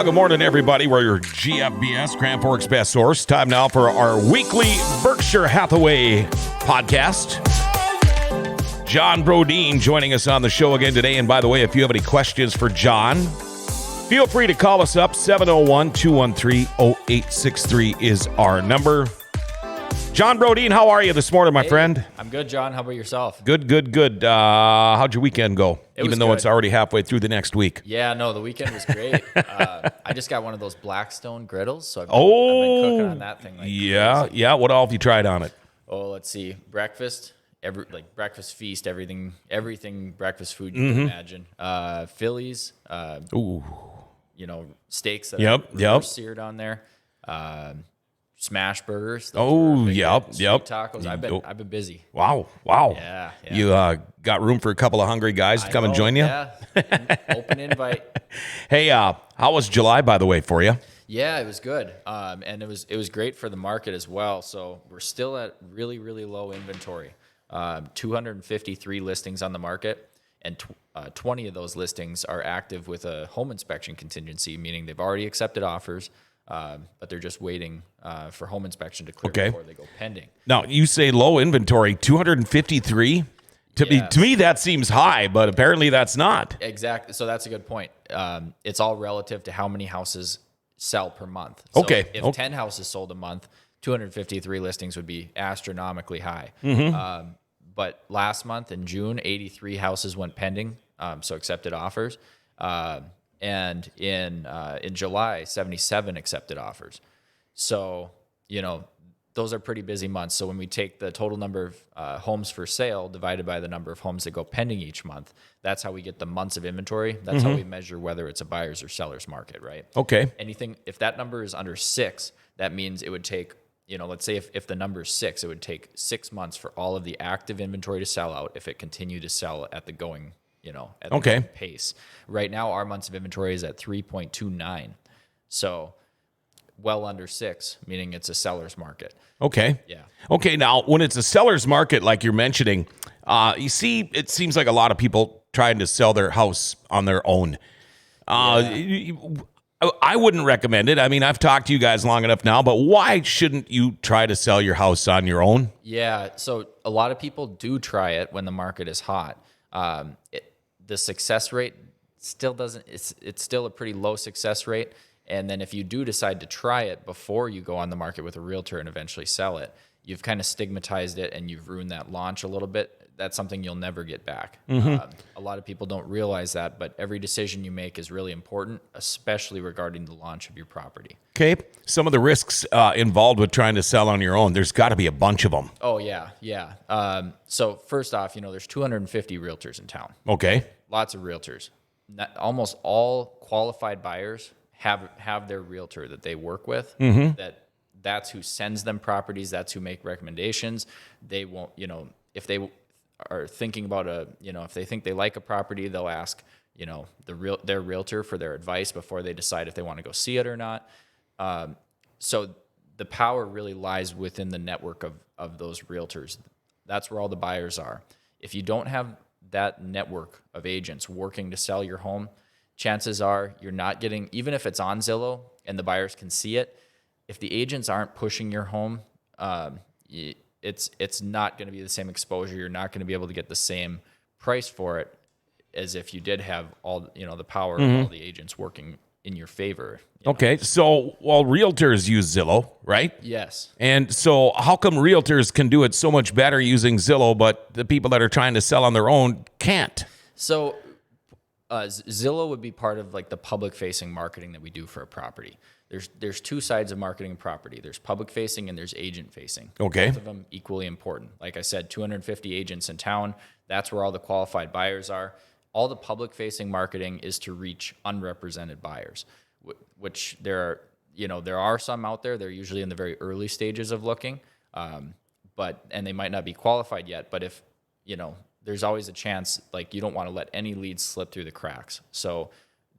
Good morning, everybody. We're your GFBS, Grand Forks Best Source. Time now for our weekly Berkshire Hathaway podcast. John Brodeen joining us on the show again today. And by the way, if you have any questions for John, feel free to call us up. 701-213-0863 is our number. John Brodeen, how are you this morning, my friend? I'm good, John. How about yourself? Good. How'd your weekend go? Even though it's already halfway through the next week. Yeah, no, the weekend was great. I just got one of those Blackstone griddles, so I've been cooking on that thing. Yeah. What all have you tried on it? Oh, let's see. Breakfast, breakfast feast, everything breakfast food you can imagine. Phillies, steaks that are seared on there. Smash burgers. Sweet tacos. I've been busy. Wow. Yeah. You got room for a couple of hungry guys to come and join you? Yeah. Open invite. Hey, how was July, by the way, for you? Yeah, it was good. And it was great for the market as well. So we're still at really, really low inventory. 253 listings on the market, and 20 of those listings are active with a home inspection contingency, meaning they've already accepted offers. But they're just waiting for home inspection to clear before they go pending. Now, you say low inventory, 253? To me, that seems high, but apparently that's not. Exactly. So that's a good point. It's all relative to how many houses sell per month. So if 10 houses sold a month, 253 listings would be astronomically high. But last month in June, 83 houses went pending, so accepted offers. And in July, 77 accepted offers. So, those are pretty busy months. So when we take the total number of homes for sale divided by the number of homes that go pending each month, that's how we get the months of inventory. That's how we measure whether it's a buyer's or seller's market, right? Okay. If that number is under 6, that means it would take, let's say if the number is 6, it would take 6 months for all of the active inventory to sell out if it continued to sell at the going the pace. Right now, our months of inventory is at 3.29. So well under 6, meaning it's a seller's market. Okay. Yeah. Okay, now, when it's a seller's market, like you're mentioning, you see, it seems like a lot of people trying to sell their house on their own. I wouldn't recommend it. I mean, I've talked to you guys long enough now, but why shouldn't you try to sell your house on your own? Yeah, so a lot of people do try it when the market is hot. The success rate still doesn't, it's still a pretty low success rate. And then if you do decide to try it before you go on the market with a realtor and eventually sell it, you've kind of stigmatized it and you've ruined that launch a little bit. That's something you'll never get back. A lot of people don't realize that, but every decision you make is really important, especially regarding the launch of your property. Okay. Some of the risks involved with trying to sell on your own, there's got to be a bunch of them. Oh, yeah. So first off, there's 250 realtors in town. Okay. Lots of realtors. Almost all qualified buyers have their realtor that they work with. That's who sends them properties. That's who make recommendations. They won't, if they are thinking about if they think they like a property, they'll ask, their realtor for their advice before they decide if they want to go see it or not. So the power really lies within the network of those realtors. That's where all the buyers are. If you don't have that network of agents working to sell your home, chances are you're not getting, even if it's on Zillow and the buyers can see it, if the agents aren't pushing your home, it's not going to be the same exposure. You're not going to be able to get the same price for it as if you did have all, the power of all the agents working in your favor. Okay, so realtors use Zillow, right? Yes. And so how come realtors can do it so much better using Zillow, but the people that are trying to sell on their own can't? So Zillow would be part of like the public-facing marketing that we do for a property. There's two sides of marketing a property. There's public-facing and there's agent-facing. Okay. Both of them equally important. Like I said, 250 agents in town. That's where all the qualified buyers are. All the public-facing marketing is to reach unrepresented buyers, which there are some out there. They're usually in the very early stages of looking, and they might not be qualified yet. But if there's always a chance, like you don't want to let any leads slip through the cracks. So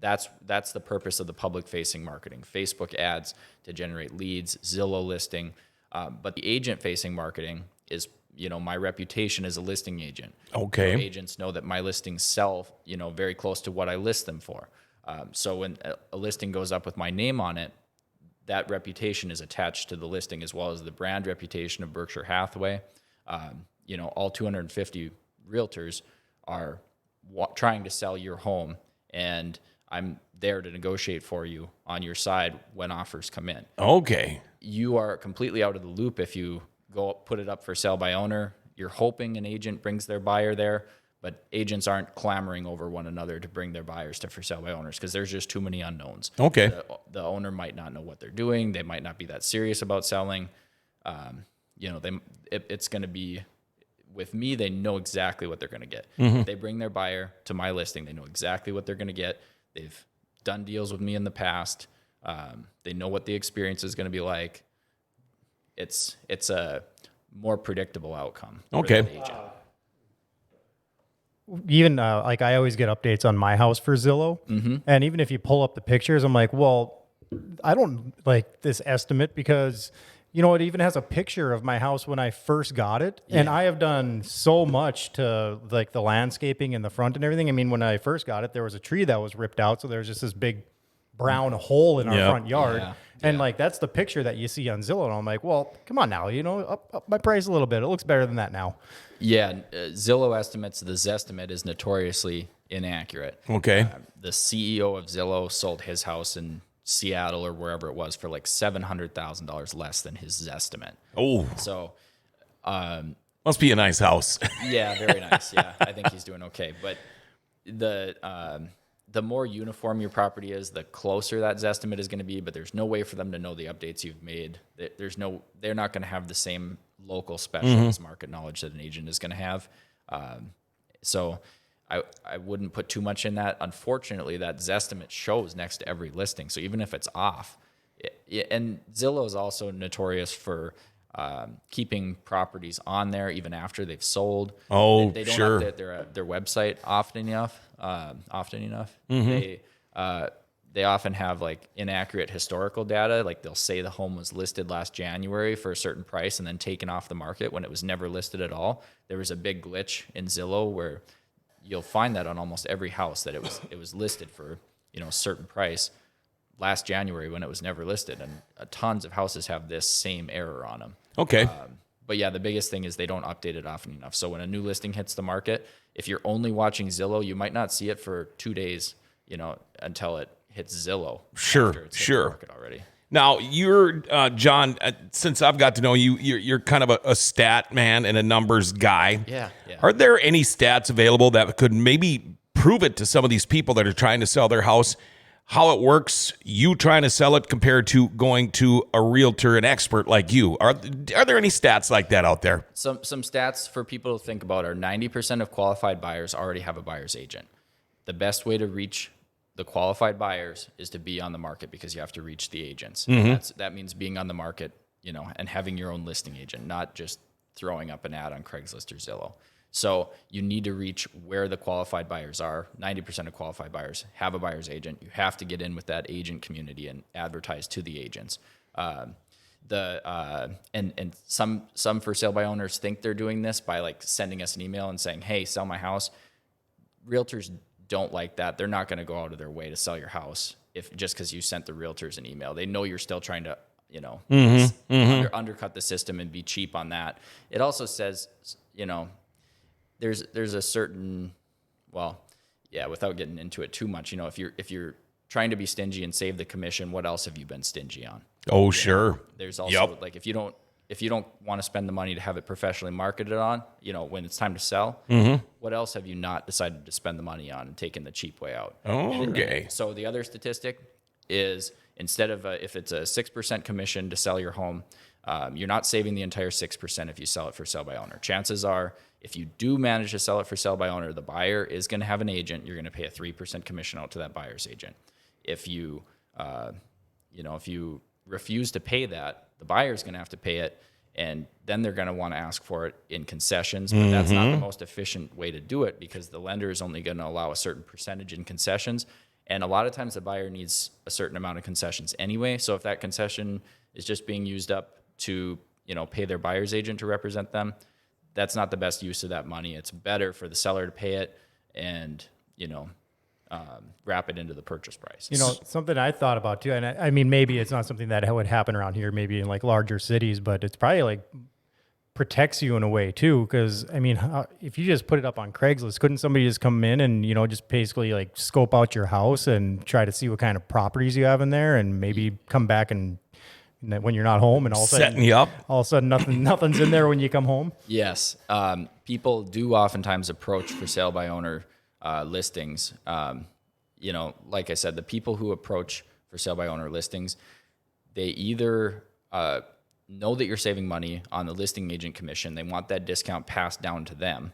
that's the purpose of the public-facing marketing. Facebook ads to generate leads, Zillow listing, but the agent-facing marketing is my reputation as a listing agent. Okay. Agents know that my listings sell, very close to what I list them for. So when a listing goes up with my name on it, that reputation is attached to the listing, as well as the brand reputation of Berkshire Hathaway. All 250 realtors are trying to sell your home, and I'm there to negotiate for you on your side when offers come in. Okay. You are completely out of the loop if you go put it up for sale by owner. You're hoping an agent brings their buyer there, but agents aren't clamoring over one another to bring their buyers to for sale by owners because there's just too many unknowns. Okay. The owner might not know what they're doing. They might not be that serious about selling. It's going to be, with me, they know exactly what they're going to get. If they bring their buyer to my listing, they know exactly what they're going to get. They've done deals with me in the past. They know what the experience is going to be like. It's a more predictable outcome. Okay. For that agent. Even like I always get updates on my house for Zillow, and even if you pull up the pictures, I'm like, well, I don't like this estimate because it even has a picture of my house when I first got it, and I have done so much to like the landscaping in the front and everything. I mean, when I first got it, there was a tree that was ripped out, so there was just this big brown hole in our front yard. Yeah. And like, that's the picture that you see on Zillow. And I'm like, well, come on now, up my price a little bit. It looks better than that now. Yeah, Zillow estimates, the Zestimate is notoriously inaccurate. Okay. The CEO of Zillow sold his house in Seattle or wherever it was for like $700,000 less than his Zestimate. Oh, So, must be a nice house. yeah, very nice. Yeah, I think he's doing okay. But the more uniform your property is, the closer that Zestimate is going to be. But there's no way for them to know the updates you've made. They're not going to have the same local specialist market knowledge that an agent is going to have. So I wouldn't put too much in that. Unfortunately, that Zestimate shows next to every listing. So even if it's off, and Zillow is also notorious for keeping properties on there even after they've sold. Oh, they don't sure. update their website often enough. They often have like inaccurate historical data. Like they'll say the home was listed last January for a certain price and then taken off the market when it was never listed at all. There was a big glitch in Zillow where you'll find that on almost every house that it was listed for a certain price last January when it was never listed, and tons of houses have this same error on them. Okay. But yeah, the biggest thing is they don't update it often enough. So when a new listing hits the market, if you're only watching Zillow, you might not see it for 2 days, until it hits Zillow. Sure, after it's hit the sure. market already. Now, you're, John, since I've got to know you, you're kind of a stat man and a numbers guy. Yeah. Are there any stats available that could maybe prove it to some of these people that are trying to sell their house, how it works, you trying to sell it compared to going to a realtor, an expert like you? Are there any stats like that out there? Some stats for people to think about are 90% of qualified buyers already have a buyer's agent. The best way to reach the qualified buyers is to be on the market because you have to reach the agents. That means being on the market, and having your own listing agent, not just throwing up an ad on Craigslist or Zillow. So you need to reach where the qualified buyers are. 90% of qualified buyers have a buyer's agent. You have to get in with that agent community and advertise to the agents. And some for sale by owners think they're doing this by like sending us an email and saying, "Hey, sell my house." Realtors don't like that. They're not going to go out of their way to sell your house just because you sent the realtors an email. They know you're still trying to, undercut the system and be cheap on that. It also says, there's a certain, without getting into it too much, if you're trying to be stingy and save the commission, what else have you been stingy on? Oh, sure. There's also like if you don't want to spend the money to have it professionally marketed on, when it's time to sell, what else have you not decided to spend the money on and taken the cheap way out? Okay. So the other statistic is instead of if it's a 6% commission to sell your home, you're not saving the entire 6% if you sell it for sale by owner. Chances are, if you do manage to sell it for sale by owner, the buyer is going to have an agent. You're going to pay a 3% commission out to that buyer's agent. If you, if you refuse to pay that, the buyer's going to have to pay it, and then they're going to want to ask for it in concessions. But that's not the most efficient way to do it because the lender is only going to allow a certain percentage in concessions. And a lot of times the buyer needs a certain amount of concessions anyway. So if that concession is just being used up to, pay their buyer's agent to represent them, that's not the best use of that money. It's better for the seller to pay it and, wrap it into the purchase price. You know, something I thought about too, and I mean, maybe it's not something that would happen around here, maybe in like larger cities, but it's probably like protects you in a way too. Cause I mean, if you just put it up on Craigslist, couldn't somebody just come in and, you know, just basically like scope out your house and try to see what kind of properties you have in there and maybe come back and when you're not home and all of a sudden, Setting you up. all of a sudden nothing's in there when you come home? Yes. People do oftentimes approach for sale by owner listings. You know, like I said, the people who approach for sale by owner listings, they either know that you're saving money on the listing agent commission. They want that discount passed down to them.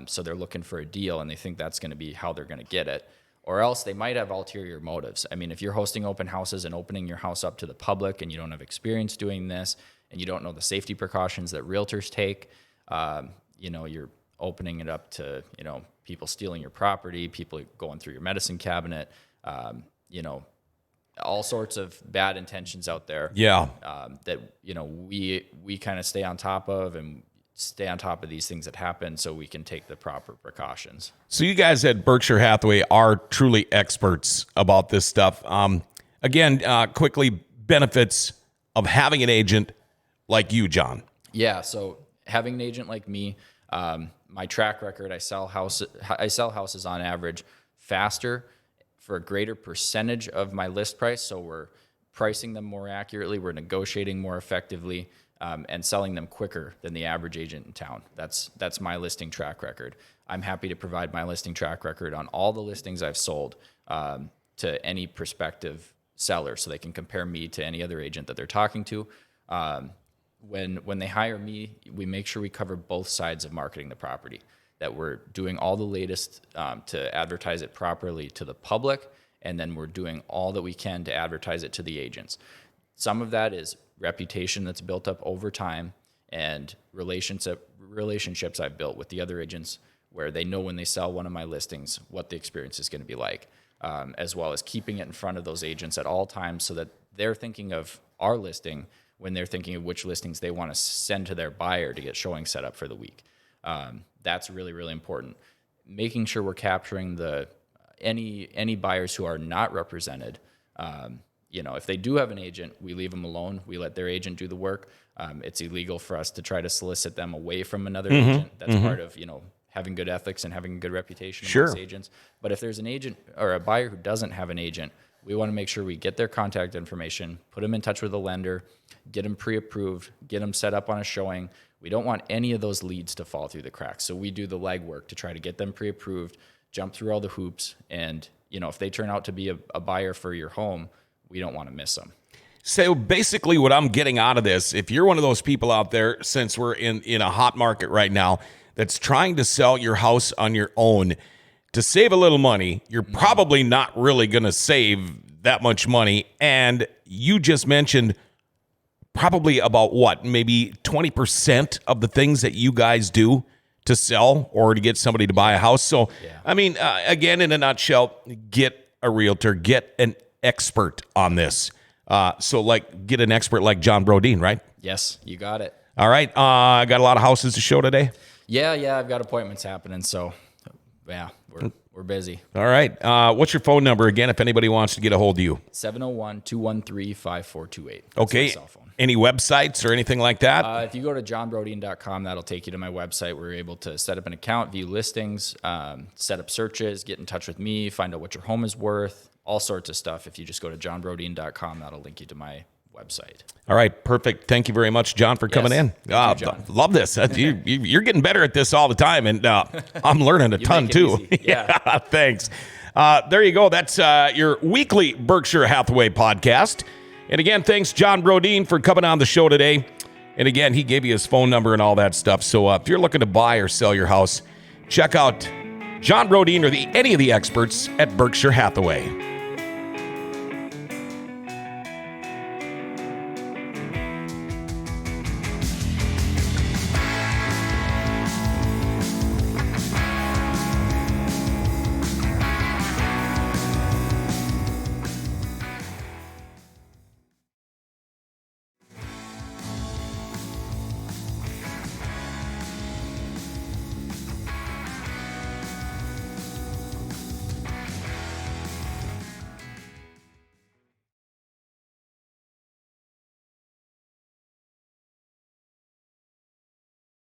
So they're looking for a deal and they think that's going to be how they're going to get it. Or else they might have ulterior motives. I mean, if you're hosting open houses and opening your house up to the public and you don't have experience doing this and you don't know the safety precautions that realtors take, you know, you're opening it up to, you know, people stealing your property, people going through your medicine cabinet, you know, all sorts of bad intentions out there. Yeah. That, you know, we kind of stay on top of and stay on top of these things that happen so we can take the proper precautions. So you guys at Berkshire Hathaway are truly experts about this stuff. Again, quickly, benefits of having an agent like you, John. Yeah. So having an agent like me, my track record, I sell houses on average faster for a greater percentage of my list price. So we're pricing them more accurately, we're negotiating more effectively, and selling them quicker than the average agent in town. That's my listing track record. I'm happy to provide my listing track record on all the listings I've sold to any prospective seller so they can compare me to any other agent that they're talking to. When they hire me, we make sure we cover both sides of marketing the property, that we're doing all the latest to advertise it properly to the public, and then we're doing all that we can to advertise it to the agents. Some of that is reputation that's built up over time and relationships I've built with the other agents where they know when they sell one of my listings what the experience is going to be like, as well as keeping it in front of those agents at all times so that they're thinking of our listing when they're thinking of which listings they want to send to their buyer to get showing set up for the week. That's really, really important. Making sure we're capturing any buyers who are not represented. You know, if they do have an agent, we leave them alone. We let their agent do the work. It's illegal for us to try to solicit them away from another agent. That's part of, you know, having good ethics and having a good reputation amongst agents. But if there's an agent or a buyer who doesn't have an agent, we want to make sure we get their contact information, put them in touch with a lender, get them pre-approved, get them set up on a showing. We don't want any of those leads to fall through the cracks. So we do the legwork to try to get them pre-approved, jump through all the hoops. And, you know, if they turn out to be a buyer for your home, we don't want to miss them. So basically what I'm getting out of this, if you're one of those people out there, since we're in a hot market right now, that's trying to sell your house on your own to save a little money, you're probably not really going to save that much money. And you just mentioned probably about what, maybe 20% of the things that you guys do to sell or to get somebody to buy a house. So, I mean, again, in a nutshell, get a realtor, get an expert on this. So like get an expert like John Brodeen, right? Yes, you got it. All right. I got a lot of houses to show today. Yeah, I've got appointments happening. So yeah, we're busy. All right. What's your phone number again if anybody wants to get a hold of you? 701-213-5428. Okay. My cell phone. Any websites or anything like that? If you go to johnbrodeen.com, that'll take you to my website. We're able to set up an account, view listings, set up searches, get in touch with me, find out what your home is worth, all sorts of stuff. If you just go to johnbrodeen.com, that'll link you to my website. All right, perfect. Thank you very much, John, for coming in. Thank you, John. Love this. You're getting better at this all the time, and I'm learning a ton too. Yeah. Thanks. There you go. That's your weekly Berkshire Hathaway podcast. And again, thanks, John Brodeen, for coming on the show today. And again, he gave you his phone number and all that stuff. So if you're looking to buy or sell your house, check out John Brodeen or any of the experts at Berkshire Hathaway.